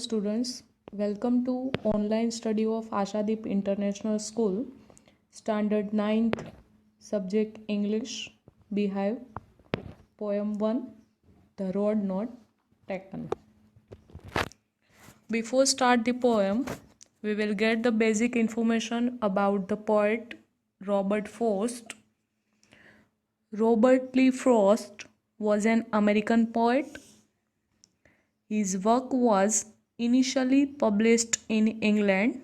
students, welcome to online study of Ashadeep International School, Standard 9th, Subject English, Beehive, Poem 1, The Road Not Taken. Before start the poem, we will get the basic information about the poet Robert Frost. Robert Lee Frost was an American poet. His work was initially published in England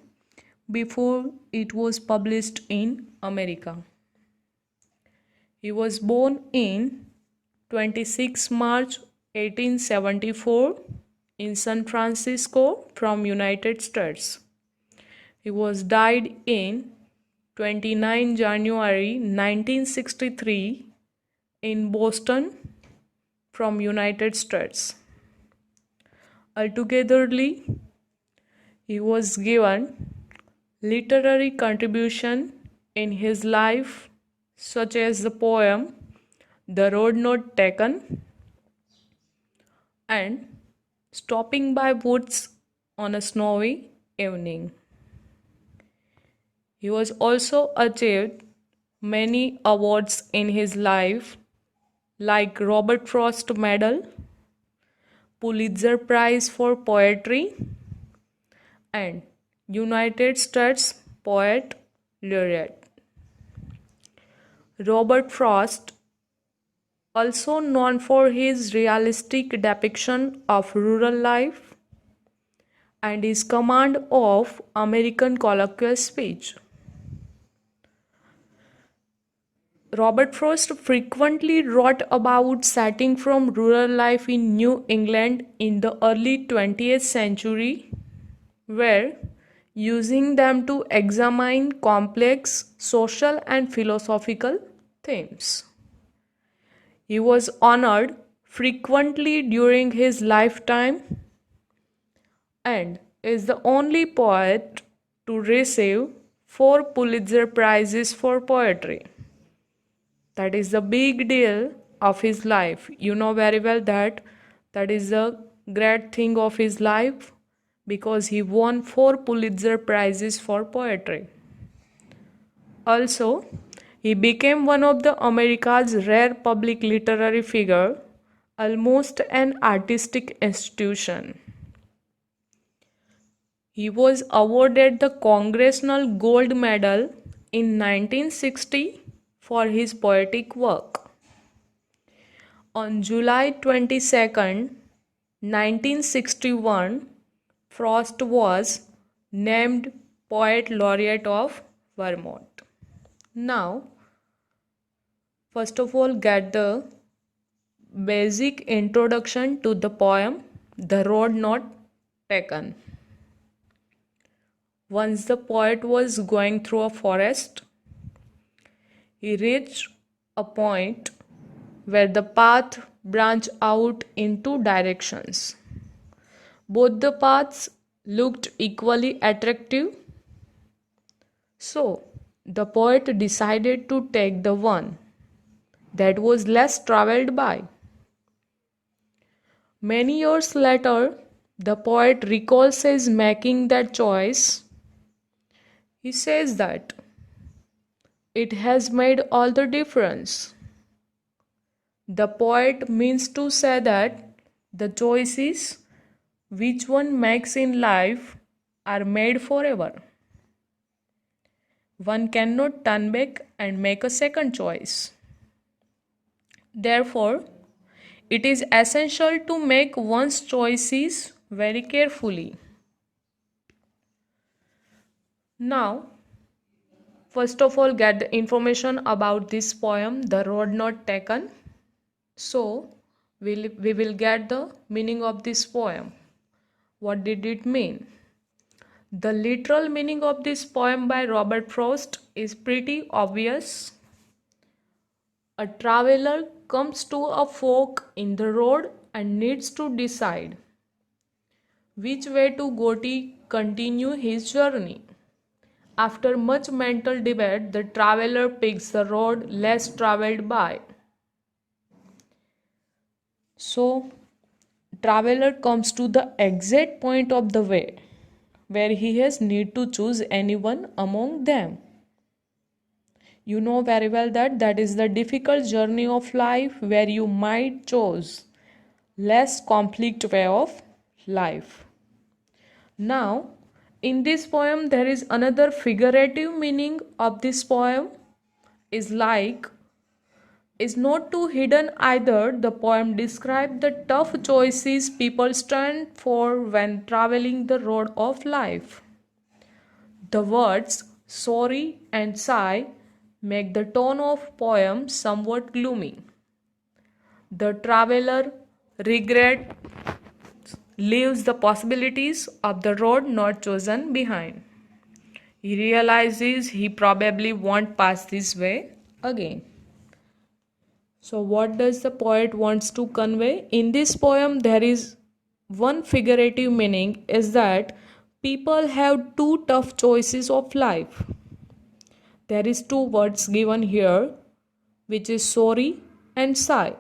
before it was published in America. He was born in 26 March 1874 in San Francisco from United States. He was died in 29 January 1963 in Boston from United States. Altogetherly, he was given literary contribution in his life such as the poem The Road Not Taken and Stopping by Woods on a Snowy Evening. He was also achieved many awards in his life like Robert Frost Medal, Pulitzer Prize for Poetry, and United States Poet Laureate. Robert Frost, also known for his realistic depiction of rural life and his command of American colloquial speech. Robert Frost frequently wrote about setting from rural life in New England in the early 20th century, where using them to examine complex social and philosophical themes. He was honored frequently during his lifetime and is the only poet to receive 4 Pulitzer Prizes for poetry. That is the big deal of his life. You know very well that is the great thing of his life because he won 4 Pulitzer Prizes for poetry. Also, he became one of the America's rare public literary figure, almost an artistic institution. He was awarded the Congressional Gold Medal in 1960 for his poetic work. On July 22nd, 1961, Frost was named Poet Laureate of Vermont. Now, first of all, get the basic introduction to the poem The Road Not Taken. Once the poet was going through a forest, he reached a point where the path branched out in 2 directions. Both the paths looked equally attractive, so the poet decided to take the one that was less traveled by. Many years later, the poet recalls his making that choice. He says that it has made all the difference. The poet means to say that the choices which one makes in life are made forever. One cannot turn back and make a second choice. Therefore, it is essential to make one's choices very carefully. Now, first of all, get the information about this poem, The Road Not Taken. So, we will get the meaning of this poem. What did it mean? The literal meaning of this poem by Robert Frost is pretty obvious. A traveler comes to a fork in the road and needs to decide which way to go to continue his journey. After much mental debate, the traveler picks the road less traveled by. So, traveler comes to the exact point of the way where he has need to choose anyone among them. You know very well that that is the difficult journey of life where you might choose less conflict way of life. Now, in this poem, there is another figurative meaning of this poem is like is not too hidden either. The poem describes the tough choices people stand for when traveling the road of life. The words sorry and sigh make the tone of poem somewhat gloomy. The traveler regret leaves the possibilities of the road not chosen behind. He realizes he probably won't pass this way again. So what does the poet wants to convey? In this poem there is one figurative meaning is that people have two tough choices of life. There is two words given here which is sorry and sigh,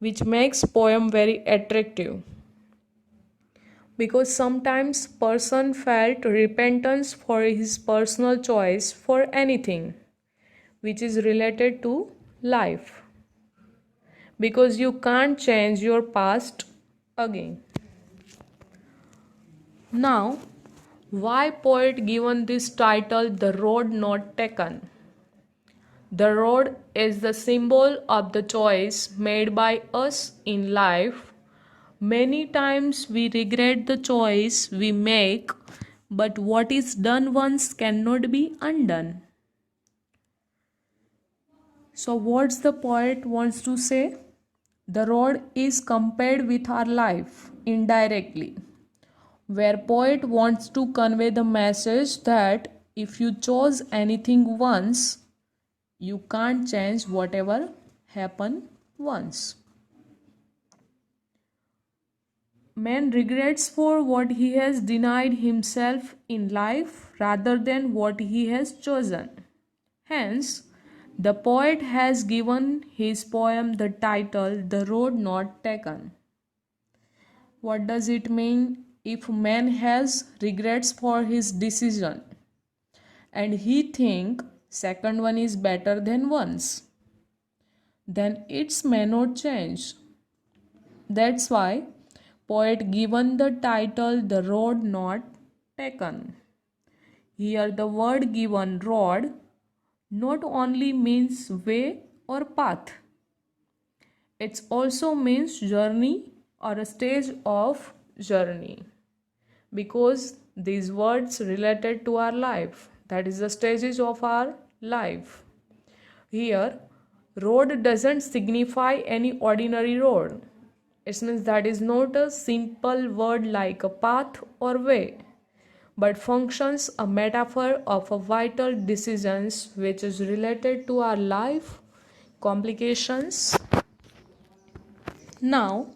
which makes poem very attractive because sometimes person felt repentance for his personal choice for anything which is related to life because you can't change your past again. Now, why poet given this title The Road Not Taken? The road is the symbol of the choice made by us in life. Many times we regret the choice we make, but what is done once cannot be undone. So, what's the poet wants to say? The road is compared with our life indirectly, where poet wants to convey the message that if you chose anything once, you can't change whatever happened once. Man regrets for what he has denied himself in life rather than what he has chosen. Hence, the poet has given his poem the title The Road Not Taken. What does it mean? If man has regrets for his decision and he think second one is better than once, then it's may not change. That's why poet given the title The Road Not Taken. Here the word given road not only means way or path, it also means journey or a stage of journey because these words related to our life, that is the stages of our life. Here road doesn't signify any ordinary road. It means that is not a simple word like a path or way, but functions a metaphor of a vital decisions which is related to our life complications. Now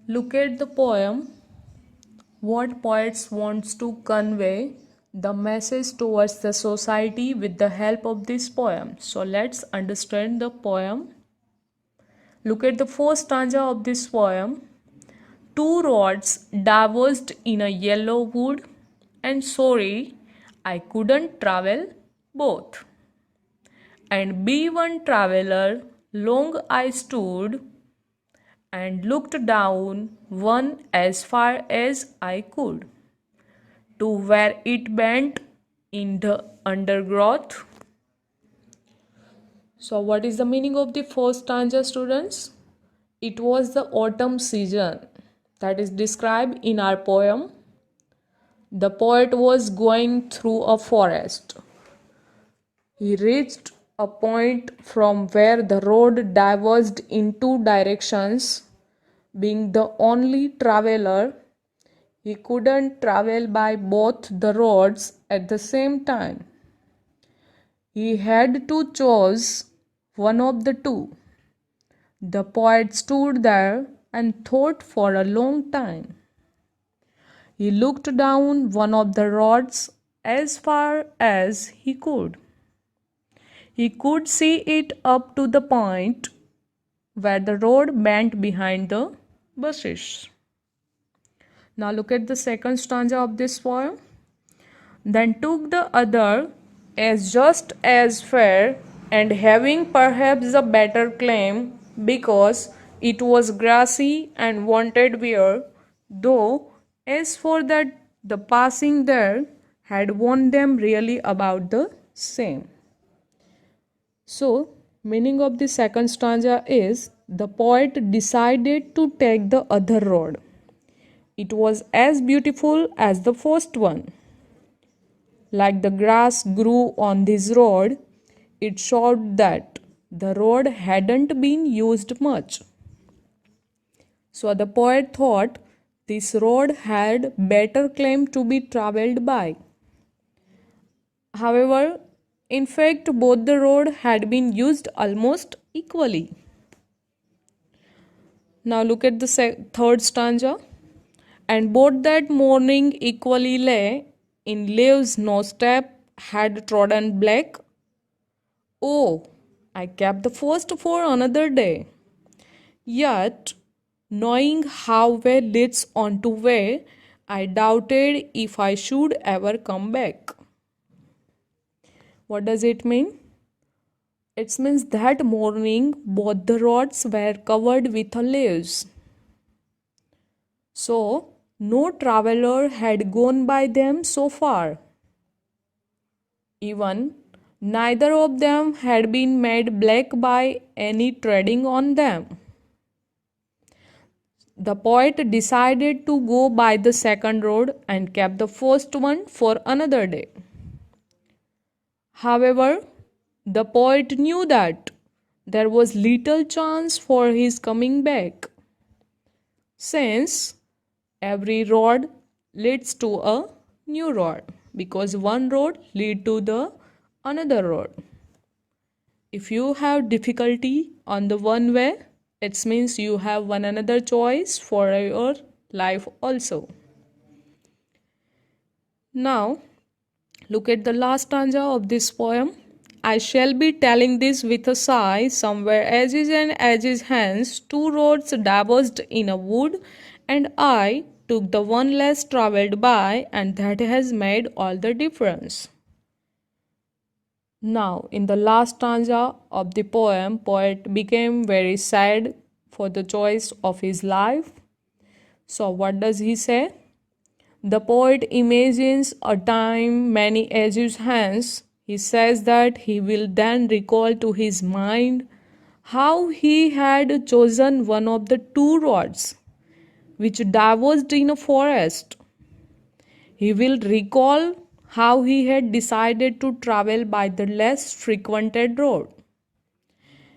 look at the poem. What poets wants to convey the message towards the society with the help of this poem. So let's understand the poem. Look at the first stanza of this poem. Two roads diverged in a yellow wood, and sorry, I couldn't travel both. And be one traveler, long I stood and looked down one as far as I could, to where it bent in the undergrowth. So, what is the meaning of the first stanza, students? It was the autumn season that is described in our poem. The poet was going through a forest. He reached a point from where the road diverged in two directions. Being the only traveler, he couldn't travel by both the roads at the same time. He had to choose one of the two. The poet stood there and thought for a long time. He looked down one of the roads as far as he could. He could see it up to the point where the road bent behind the bushes. Now look at the second stanza of this poem. Then took the other as just as fair, and having perhaps a better claim, because it was grassy and wanted wear, though as for that the passing there had won them really about the same. So, meaning of the second stanza is the poet decided to take the other road. It was as beautiful as the first one. Like the grass grew on this road, it showed that the road hadn't been used much. So the poet thought this road had better claim to be traveled by. However, in fact, both the road had been used almost equally. Now look at the third stanza. And both that morning equally lay in leaves no step had trodden black. Oh, I kept the first for another day. Yet, knowing how way leads on to way, I doubted if I should ever come back. What does it mean? It means that morning both the roads were covered with leaves. So, no traveler had gone by them so far. Even neither of them had been made black by any treading on them. The poet decided to go by the second road and kept the first one for another day. However, the poet knew that there was little chance for his coming back, since every road leads to a new road, because one road leads to the another road. If you have difficulty on the one way, it means you have one another choice for your life also. Now, look at the last stanza of this poem. I shall be telling this with a sigh, somewhere edges and edges hence, two roads diverged in a wood, and I took the one less travelled by, and that has made all the difference. Now, in the last stanza of the poem, poet became very sad for the choice of his life. So, what does he say? The poet imagines a time many ages hence. He says that he will then recall to his mind how he had chosen one of the two roads which diverged in a forest. He will recall how he had decided to travel by the less frequented road.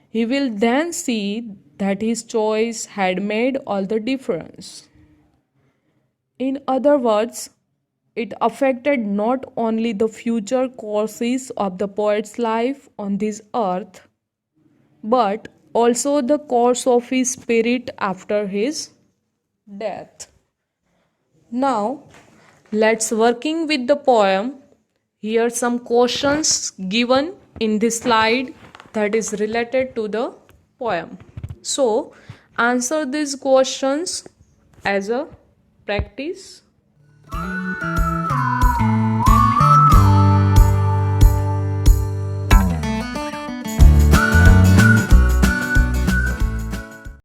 He will then see that his choice had made all the difference. In other words, it affected not only the future courses of the poet's life on this earth, but also the course of his spirit after his death. Now, let's working with the poem. Here are some questions given in this slide that is related to the poem. So, answer these questions as a practice.